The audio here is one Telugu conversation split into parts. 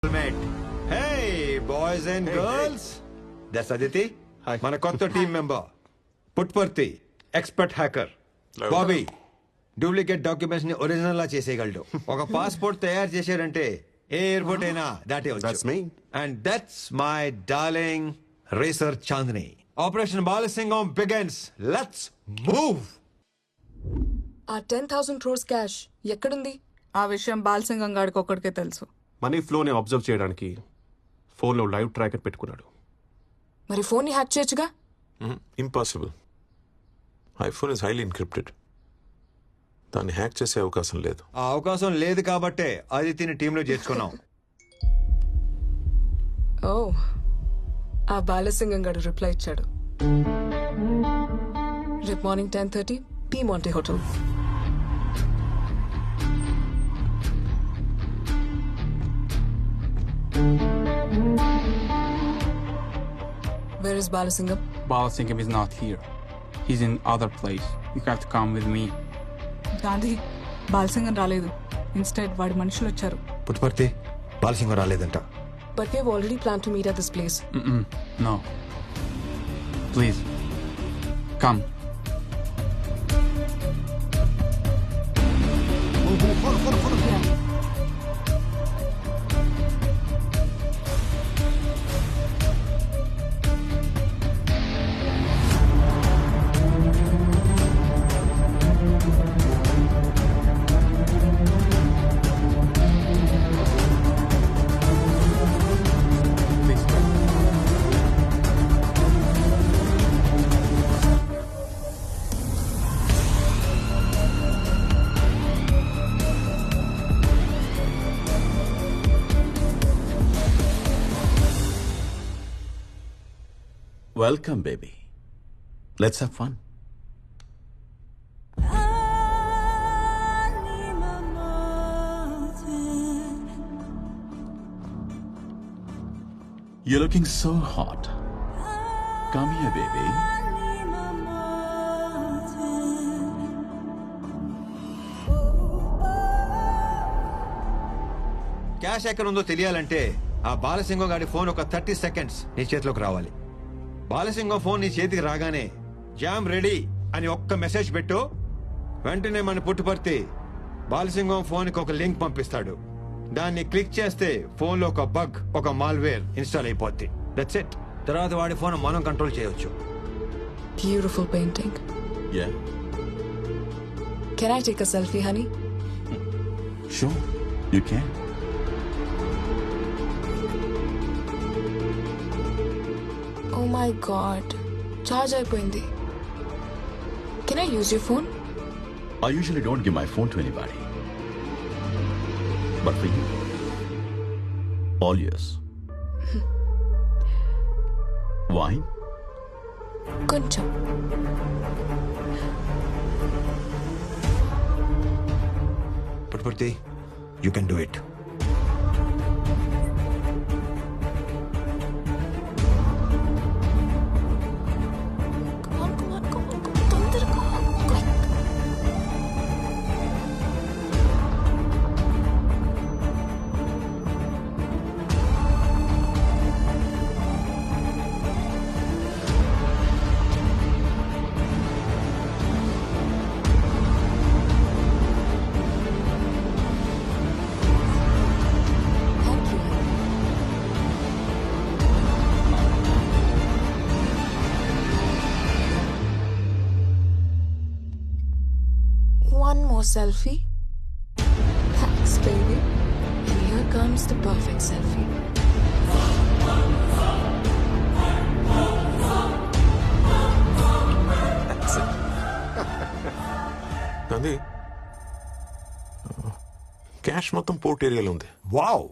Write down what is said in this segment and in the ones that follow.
Hey, boys and girls. That's Aditi. Hi. మన కొత్త team member Puttaparthi expert hacker Bobby duplicate documents ని ఒరిజినల్ లా చేసేయగలడు ఒక పాస్పోర్ట్ తయారు చేశారంటే ఏ ఎయిర్పోర్ట్ అయినా That's me. And that's my darling racer Chandini operation Balasingam begins let's move ఆ 10,000 crores క్యాష్ ఎక్కడుంది? ఆ విషయం బాలసింగం గాడికి ఒక్కడికే తెలుసు. మనీ ఫ్లోని అబ్జర్వ్ చేయడానికి ఫోన్లో లైవ్ ట్రాకర్ పెట్టుకున్నాడు. మరి ఫోన్ ని హ్యాక్ చేయొచ్చుగా. Impossible. IPhone is highly encrypted. దాన్ని హ్యాక్ చేసే అవకాశం లేదు. ఆ అవకాశం లేదు కాబట్టే ఆదిత్యని టీంలో చేర్చుకున్నాం. ఓ, ఆ బాలసింగం గారు రిప్లై ఇచ్చాడు. రేపు morning 10:30 P Monte hotel. Where is Balasingam? Balasingam is not here. He's in other place. You have to come with me. Gandhi, Balasingam రాలేదు. ఇన్స్టెడ్ వాడి మనుషులు వచ్చారు. పుట్పర్తి బాలసింగం రాలేదంట. But we have already planned to meet at this place. No. Please. Come. Please. Welcome, baby. Let's have fun. You're looking so hot. Come here, baby. Cash ఎక్కడ ఉందో తెలియాలంటే ఆ బాలసింగం గారి ఫోన్ ఒక 30 seconds నీ చేతిలోకి రావాలి. బాలసింగం ఫోన్ నీ చేతికి రాగానే జామ్ రెడీ అని ఒక్క మెసేజ్ పెట్టు. వెంటనే మన పుట్టుపర్తి బాలసింగం ఫోన్ కి ఒక లింక్ పంపిస్తాడు. దాన్ని క్లిక్ చేస్తే ఫోన్ లో ఒక బగ్, ఒక మాల్వేర్ ఇన్స్టాల్ అయిపోద్ది. That's it. తర్వాత వాడి ఫోన్ మనం కంట్రోల్ చేయొచ్చు. Beautiful painting. Yeah? Can I take a selfie, honey? Sure, you can. Oh my god. Charge అయిపోయింది. Can I use your phone? I usually don't give my phone to anybody. But for you, all yours. Wine? కొంచెం. Puttaparthi you can do it. Come on, come on, come on, come on. తొందరగా. Quick. Thank you. One more selfie. Thanks, baby. And here comes the perfect selfie. అది క్యాష్ మొత్తం పోర్ట్ ఏరియాలో ఉంది. Wow.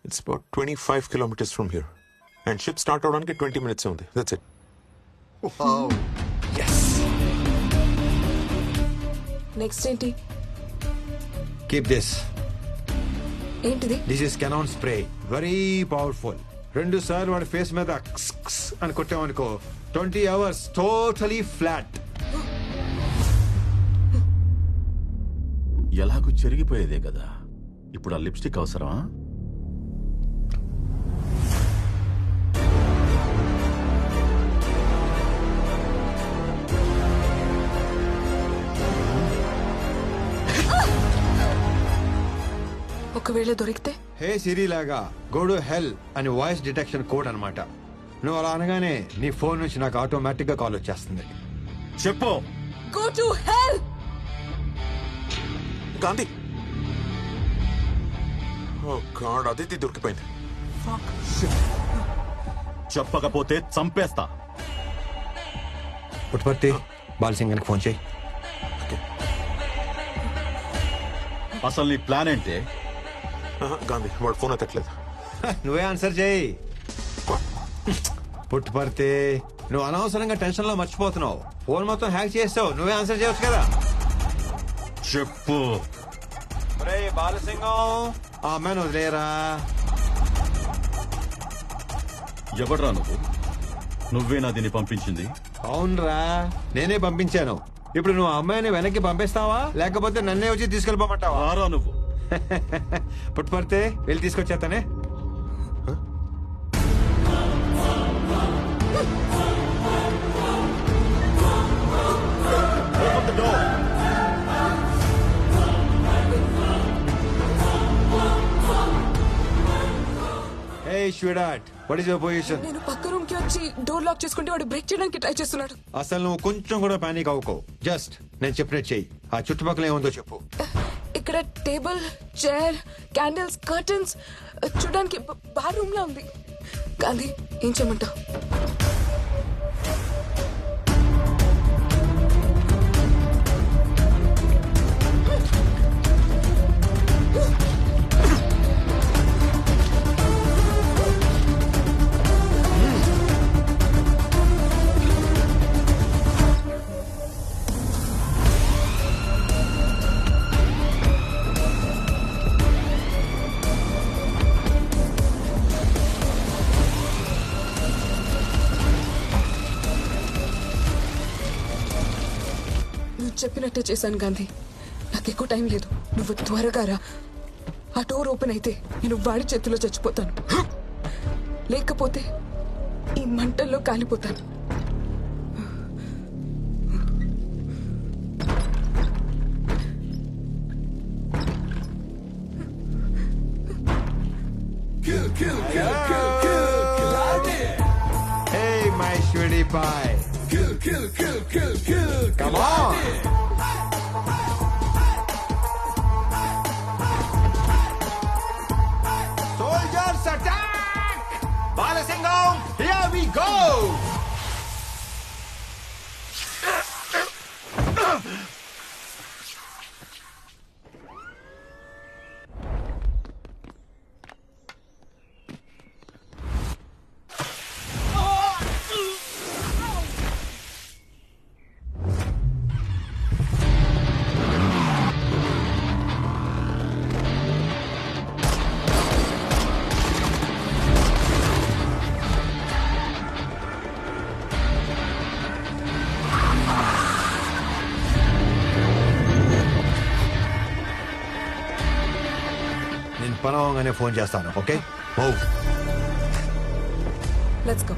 It's about 25 kilometers from here. And ship start అవడానికి 20 minutes ఉంది. That's it. నెక్స్ట్ ఏంటి? Keep this. ఏంటిది? This is cannon spray. Very powerful. 2 సార్లు వాడి ఫేస్ మీద క్స్ క్స్ అని కొట్టామనుకో 20 hours టోటలీ ఫ్లాట్. ఎలాగూ చెరిగిపోయేదే కదా. ఇప్పుడు ఆ లిప్స్టిక్ అవసరమా? ఒకవేళ దొరికితే హే సిరి లాగా గో టు హెల్ అని వాయిస్ డిటెక్షన్ కోడ్ అన్నమాట. నువ్వు అలా అనగానే నీ ఫోన్ నుంచి నాకు ఆటోమేటిక్ గా కాల్ వచ్చేస్తుంది. చెప్పు. Go to hell. Gandhi, oh God, Aditi దొరికిపోయింది. చెప్పకపోతే చంపేస్తా. పుట్టుపర్తి బాలసింగన్కి ఫోన్ చేయి. అసలు నీ ప్లాన్ ఏంటి? గాంధీ, వాడు ఫోన్ ఎత్తట్లేదు. నువ్వే ఆన్సర్ చేయి. పుట్టుపర్తి, నువ్వు అనవసరంగా టెన్షన్ లో మర్చిపోతున్నావు. ఫోన్ మొత్తం హ్యాక్ చేస్తావు. నువ్వే ఆన్సర్ చేయొచ్చు కదా. చెప్పు. బాలసింగం, ఆ అమ్మాయిని వదిలేరా. ఎవడ్రా నువ్వు? నువ్వేనా దీన్ని పంపించింది? అవునరా, నేనే పంపించాను. ఇప్పుడు నువ్వు ఆ అమ్మాయిని వెనక్కి పంపిస్తావా లేకపోతే నన్నే వచ్చి తీసుకెళ్ళిపోమంటావా? రారా నువ్వు. పుట్టుపర్తి, వెళ్ళి తీసుకొచ్చేస్తానే. Open the door. Hey, sweetheart, what is your position? నేను పక్క రూమ్ కి వచ్చి డోర్ లాక్ చేసుకుంటే వాడు బ్రేక్ చేయడానికి ట్రై చేస్తున్నాడు. అసలు నువ్వు కొంచెం కూడా పానిక్ అవ్వకో. జస్ట్ నేను చెప్పినట్టు చెయ్యి. ఆ చుట్టుపక్కల ఏముందో చెప్పు. ఇక్కడ టేబుల్, చైర్, క్యాండిల్స్, కర్టన్స్ చూడడానికి బార్ రూమ్ లా ఉంది. గాంధీ, ఏం చేయమంటావు? చెప్పినట్టే చేశాను గాంధీ. నాకు ఎక్కువ టైం లేదు. నువ్వు త్వరగా రా. ఆ డోర్ ఓపెన్ అయితే నేను వాడి చేతిలో చచ్చిపోతాను, లేకపోతే ఈ మంటల్లో కాలిపోతాను. Hey, my sweetie pie. Come on. Soldiers attack! Balasingam, here we go! పనవగానే ఫోన్ చేస్తాను. Okay, move. Let's go.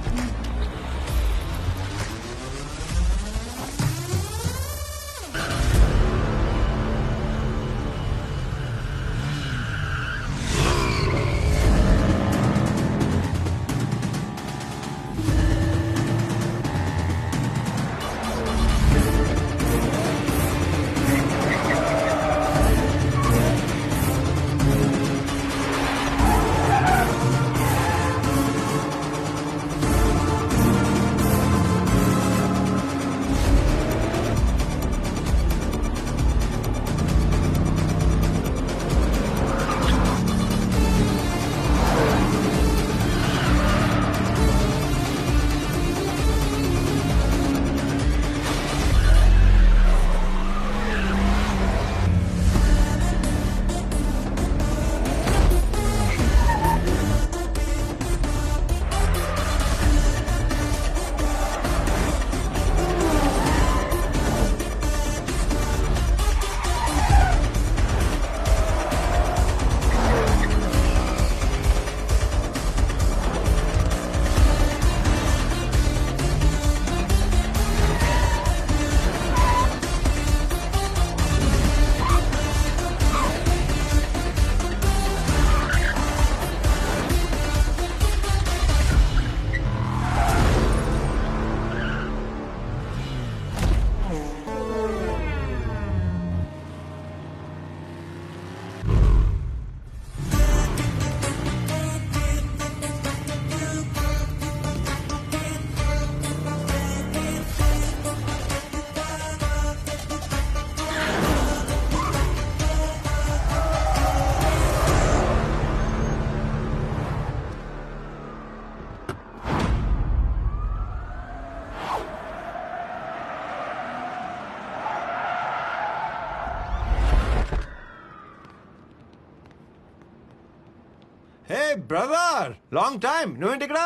Hey brother, long time. నువ్వేంటి ఇక్కడ?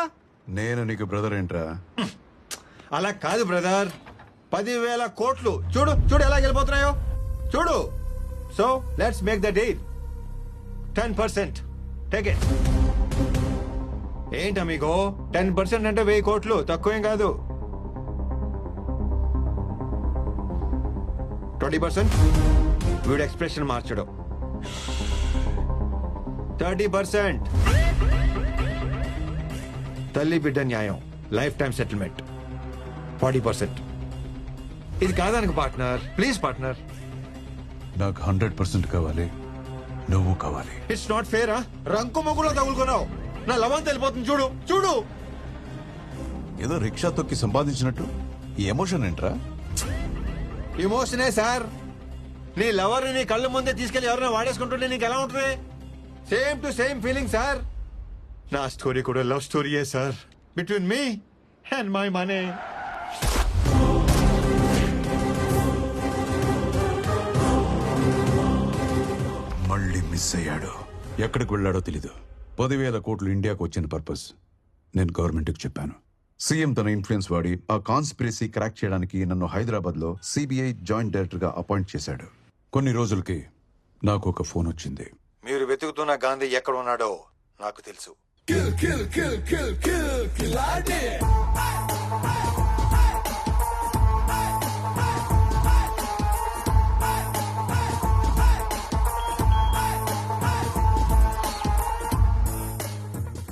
నేను నీకు బ్రదర్ ఏంట్రా? అలా కాదు బ్రదర్, 10,000 కోట్లు చూడు చూడు ఎలా వెళ్ళిపోతున్నాయో చూడు. So let's make the deal. 10%. Take it. ఏంట మీకు 10% అంటే 1000 కోట్లు, తక్కువేం కాదు. 20%. వీడు ఎక్స్ప్రెషన్ మార్చడం. 30%. తల్లి బిడ్డ న్యాయం, లైఫ్ టైం సెటిల్మెంట్. 40%. ఇది కాదనకు పార్ట్నర్, ప్లీజ్ పార్ట్నర్. నాకు 100% కావాలి, నువ్వు కావాలి. It's not fair. రంకు మొగులో తగులుకున్నావు. నా లవం తెలిపోతుంది చూడు చూడు. ఏదో రిక్షా తొక్కి సంపాదించినట్టు ఈ ఎమోషన్ ఏంట్రా? ఇమోషనే సార్. నీ లవర్ నీ కళ్ళ ముందే తీసుకెళ్లి ఎవరైనా వాడేసుకుంటుంటే నీకు ఎలా ఉంటుంది? Same to same feeling sir. నా స్టోరీ కూడా లవ్ స్టోరీయే సార్, between me and my money. మళ్ళీ మిస్ అయ్యాడు. ఎక్కడికి వెళ్ళాడో తెలీదు. 10,000 కోట్లు ఇండియాకు వచ్చిన పర్పస్ నేను గవర్నమెంట్కి చెప్పాను. సీఎం తన ఇన్ఫ్లుయెన్స్ వాడి ఆ కాన్స్పిరసీ క్రాక్ చేయడానికి నన్ను హైదరాబాద్ లో సిబిఐ జాయింట్ డైరెక్టర్ గా అపాయింట్ చేశాడు. కొన్ని రోజులకి నాకు ఒక ఫోన్ వచ్చింది. మీరు వెతుకుతున్న గాంధీ ఎక్కడ ఉన్నాడో నాకు తెలుసు.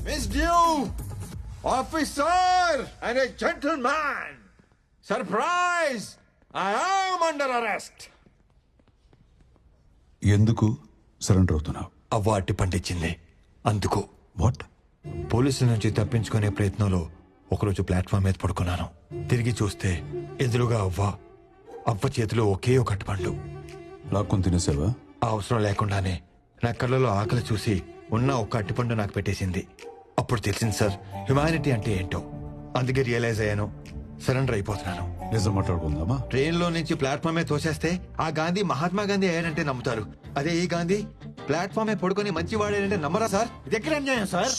Miss Dew, officer and a gentleman. Surprise! I am under arrest. ఎందుకు సరెండర్ అవుతున్నావు? అవ్వ అట్టి పండించింది అందుకు. వాట్? పోలీసుల నుంచి తప్పించుకునే ప్రయత్నంలో ఒకరోజు ప్లాట్ఫామ్ మీద పడుకున్నాను. తిరిగి చూస్తే ఎదురుగా అవ్వ చేతిలో ఒకే ఒక అట్టిపండు. లాక్కొని తినేసావా? ఆ అవసరం లేకుండానే నా కళ్ళలో ఆకలి చూసి ఉన్న ఒక్క అట్టిపండు నాకు పెట్టేసింది. అప్పుడు తెలిసింది సార్, హ్యుమానిటీ అంటే ఏంటో. అందుకే రియలైజ్ అయ్యాను, సరెండర్ అయిపోతున్నాను. నిజం మాట్లాడుకుందామా? ట్రైన్ లో నుంచి ప్లాట్ఫామ్ మీద తోసేస్తే ఆ గాంధీ మహాత్మా గాంధీ అయ్యాడంటే నమ్ముతారు. అదే ఈ గాంధీ ప్లాట్ఫామ్ మీద పడుకొని మంచి వాడాడంటే నమ్మరా సార్? ఇది ఎక్కడ అన్యాయం sir?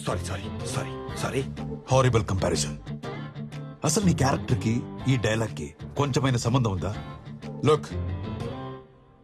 Sorry sorry sorry sorry. Horrible comparison. అసలు నీ క్యారెక్టర్ కి ఈ డైలాగ్ కి కొంచెమైన సంబంధం ఉందా? లుక్,